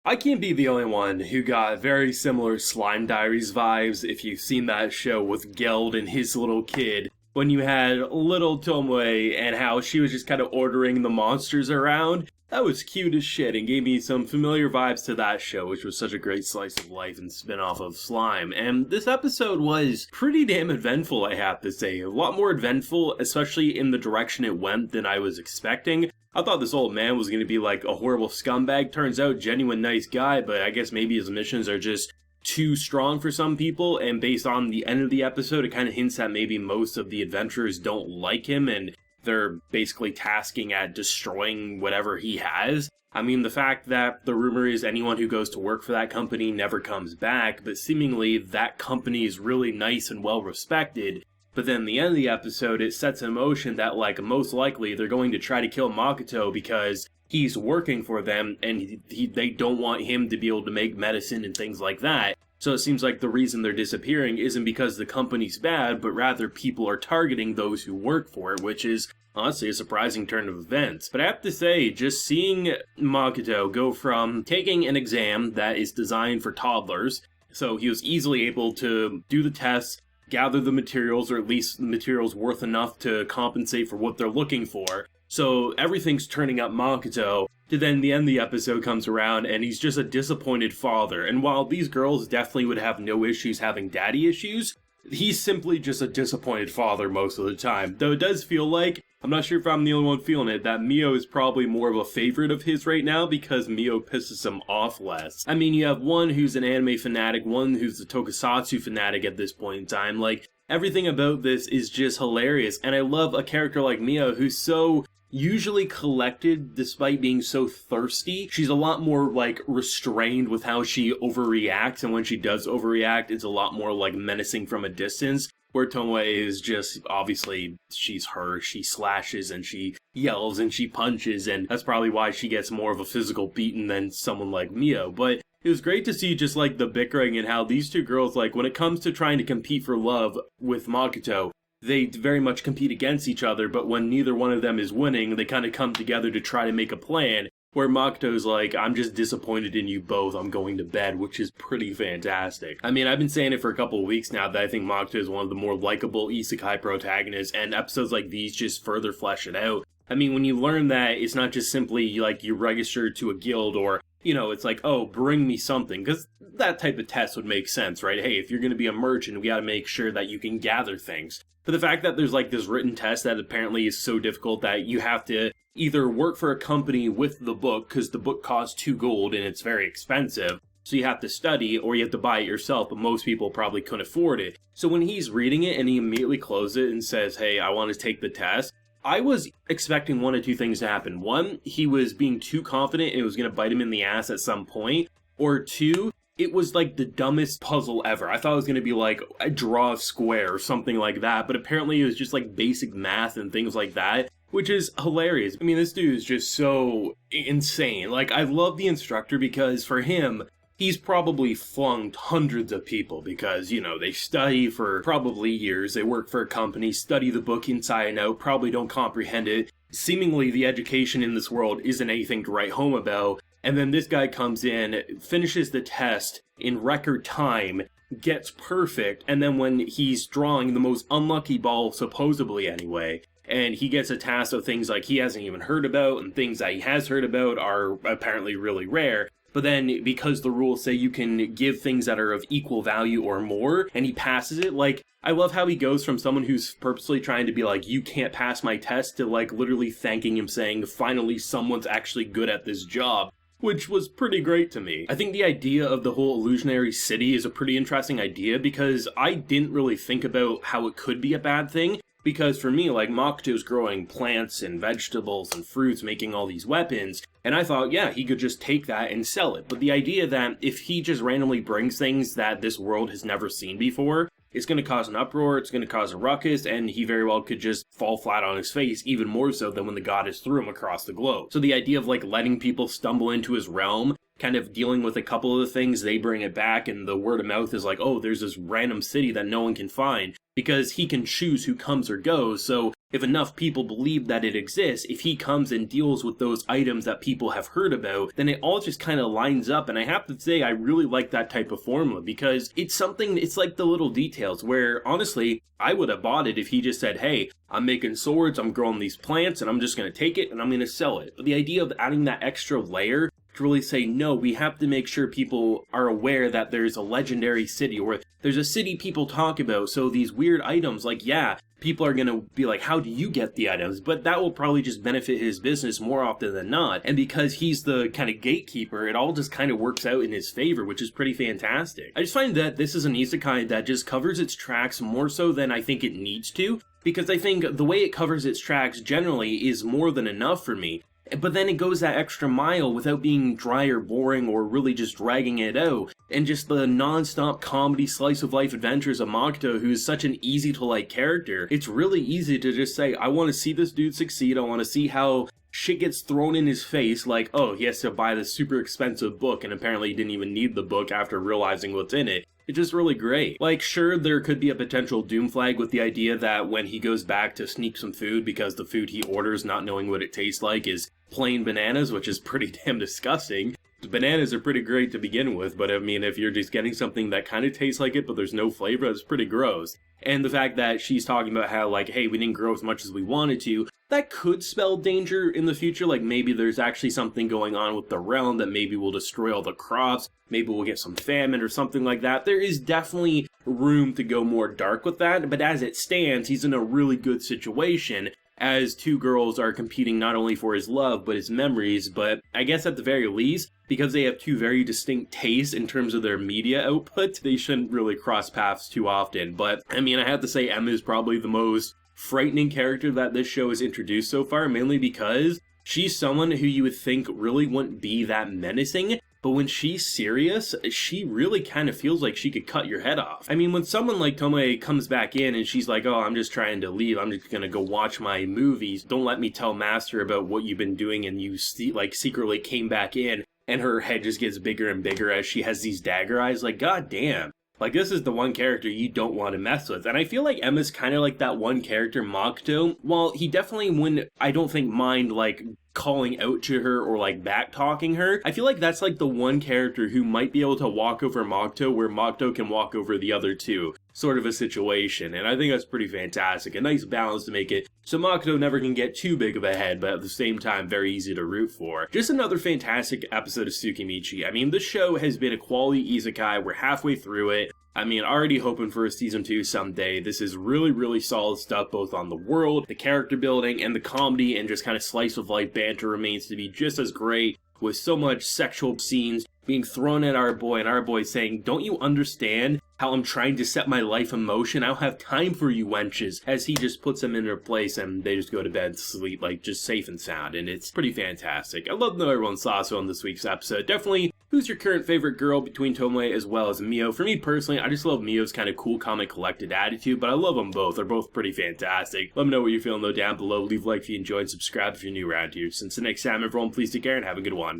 I can't be the only one who got very similar Slime Diaries vibes if you've seen that show with Geld and his little kid. When you had little Tomoe and how she was just kind of ordering the monsters around. That was cute as shit and gave me some familiar vibes to that show, which was such a great slice of life and spin off of Slime. And this episode was pretty damn eventful, I have to say. A lot more eventful, especially in the direction it went, than I was expecting. I thought this old man was going to be like a horrible scumbag. Turns out, genuine nice guy, but I guess maybe his missions are just too strong for some people. And based on the end of the episode, it kind of hints that maybe most of the adventurers don't like him and they're basically tasking at destroying whatever he has. I mean, the fact that the rumor is anyone who goes to work for that company never comes back, but seemingly that company is really nice and well respected. But then the end of the episode, it sets in motion that, like, most likely they're going to try to kill Makoto because he's working for them and they don't want him to be able to make medicine and things like that. So it seems like the reason they're disappearing isn't because the company's bad, but rather people are targeting those who work for it, which is honestly a surprising turn of events. But I have to say, just seeing Makoto go from taking an exam that is designed for toddlers, so he was easily able to do the tests, gather the materials, or at least the materials worth enough to compensate for what they're looking for. So everything's turning up Makoto, to then the end of the episode comes around and he's just a disappointed father. And while these girls definitely would have no issues having daddy issues, he's simply just a disappointed father most of the time. Though it does feel like, I'm not sure if I'm the only one feeling it, that Mio is probably more of a favorite of his right now because Mio pisses him off less. I mean, you have one who's an anime fanatic, one who's a tokusatsu fanatic at this point in time. Like, everything about this is just hilarious. And I love a character like Mio who's so usually collected despite being so thirsty. She's a lot more like restrained with how she overreacts, and when she does overreact, it's a lot more like menacing from a distance. Where Tomoe is just, obviously, she's her, she slashes and she yells and she punches, and that's probably why she gets more of a physical beating than someone like Mio. But it was great to see just like the bickering and how these two girls, like when it comes to trying to compete for love with Makoto, they very much compete against each other, but when neither one of them is winning, they kind of come together to try to make a plan, where Makoto's like, I'm just disappointed in you both, I'm going to bed, which is pretty fantastic. I mean, I've been saying it for a couple of weeks now that I think Makoto is one of the more likable isekai protagonists, and episodes like these just further flesh it out. I mean, when you learn that it's not just simply like you register to a guild or, you know, it's like, oh, bring me something, because that type of test would make sense, right? Hey, if you're going to be a merchant, we got to make sure that you can gather things. But the fact that there's like this written test that apparently is so difficult that you have to either work for a company with the book, because the book costs 2 gold and it's very expensive, so you have to study, or you have to buy it yourself, but most people probably couldn't afford it. So when he's reading it and he immediately closes it and says, hey, I want to take the test, I was expecting one of two things to happen. One, he was being too confident and it was going to bite him in the ass at some point. Or two, it was like the dumbest puzzle ever. I thought it was going to be like a draw a square or something like that, but apparently it was just like basic math and things like that, which is hilarious. I mean, this dude is just so insane. Like, I love the instructor because for him, he's probably flunked hundreds of people because, you know, they study for probably years, they work for a company, study the book inside and out, probably don't comprehend it. Seemingly, the education in this world isn't anything to write home about. And then this guy comes in, finishes the test in record time, gets perfect, and then when he's drawing the most unlucky ball, supposedly anyway, and he gets a task of things like he hasn't even heard about, and things that he has heard about are apparently really rare. But then, because the rules say you can give things that are of equal value or more, and he passes it, like, I love how he goes from someone who's purposely trying to be like, you can't pass my test, to like literally thanking him saying, finally someone's actually good at this job. Which was pretty great to me. I think the idea of the whole illusionary city is a pretty interesting idea because I didn't really think about how it could be a bad thing. Because for me, like, Makoto's growing plants and vegetables and fruits, making all these weapons, and I thought, yeah, he could just take that and sell it. But the idea that if he just randomly brings things that this world has never seen before, it's going to cause an uproar, it's going to cause a ruckus, and he very well could just fall flat on his face, even more so than when the goddess threw him across the globe. So the idea of, like, letting people stumble into his realm, kind of dealing with a couple of the things, they bring it back, and the word of mouth is like, oh, there's this random city that no one can find, because he can choose who comes or goes, so if enough people believe that it exists, if he comes and deals with those items that people have heard about, then it all just kind of lines up. And I have to say, I really like that type of formula because it's something, it's like the little details where honestly, I would have bought it if he just said, hey, I'm making swords, I'm growing these plants, and I'm just going to take it and I'm going to sell it. But the idea of adding that extra layer to really say, no, we have to make sure people are aware that there's a legendary city, or there's a city people talk about, so these weird items, like, yeah, people are going to be like, how do you get the items? But that will probably just benefit his business more often than not. And because he's the kind of gatekeeper, it all just kind of works out in his favor, which is pretty fantastic. I just find that this is an isekai that just covers its tracks more so than I think it needs to, because I think the way it covers its tracks generally is more than enough for me. But then it goes that extra mile without being dry or boring or really just dragging it out. And just the non-stop comedy slice of life adventures of Makoto, who's such an easy to like character. It's really easy to just say, I want to see this dude succeed. I want to see how shit gets thrown in his face, like, oh, he has to buy this super expensive book, and apparently he didn't even need the book after realizing what's in it. It's just really great. Like, sure, there could be a potential doom flag with the idea that when he goes back to sneak some food because the food he orders, not knowing what it tastes like, is plain bananas, which is pretty damn disgusting. The bananas are pretty great to begin with, but I mean, if you're just getting something that kind of tastes like it, but there's no flavor, it's pretty gross. And the fact that she's talking about how, like, hey, we didn't grow as much as we wanted to, that could spell danger in the future. Like, maybe there's actually something going on with the realm that maybe will destroy all the crops, maybe we'll get some famine or something like that. There is definitely room to go more dark with that, but as it stands, he's in a really good situation, as two girls are competing not only for his love, but his memories. But I guess at the very least, because they have two very distinct tastes in terms of their media output, they shouldn't really cross paths too often. But, I mean, I have to say Emma is probably the most frightening character that this show has introduced so far, mainly because she's someone who you would think really wouldn't be that menacing, but when she's serious, she really kind of feels like she could cut your head off. I mean, when someone like Tomoe comes back in and she's like, oh, I'm just trying to leave, I'm just gonna go watch my movies, don't let me tell Master about what you've been doing, and you secretly came back in, and her head just gets bigger and bigger as she has these dagger eyes, like, god damn. Like, this is the one character you don't want to mess with. And I feel like Emma's kind of like that one character, Makoto. While he definitely wouldn't, I don't think, mind, like, calling out to her or, like, back-talking her, I feel like that's, like, the one character who might be able to walk over Makoto where Makoto can walk over the other two. Sort of a situation. And I think that's pretty fantastic. A nice balance to make it so Makoto never can get too big of a head, but at the same time, very easy to root for. Just another fantastic episode of Tsukimichi. I mean, this show has been a quality isekai. We're halfway through it. I mean, already hoping for a season 2 someday. This is really, really solid stuff, both on the world, the character building, and the comedy, and just kind of slice of life banter remains to be just as great, with so much sexual scenes being thrown at our boy, and our boy saying, don't you understand how I'm trying to set my life in motion? I don't have time for you wenches, as he just puts them in their place and they just go to bed, sleep, like, just safe and sound, and it's pretty fantastic. I'd love to know everyone's thoughts on this week's episode. Definitely, who's your current favorite girl between Tomoe as well as Mio? For me personally, I just love Mio's kind of cool, calm, and collected attitude, but I love them both. They're both pretty fantastic. Let me know what you're feeling though down below. Leave a like if you enjoyed, and subscribe if you're new around here. Since the next time, everyone, please take care and have a good one.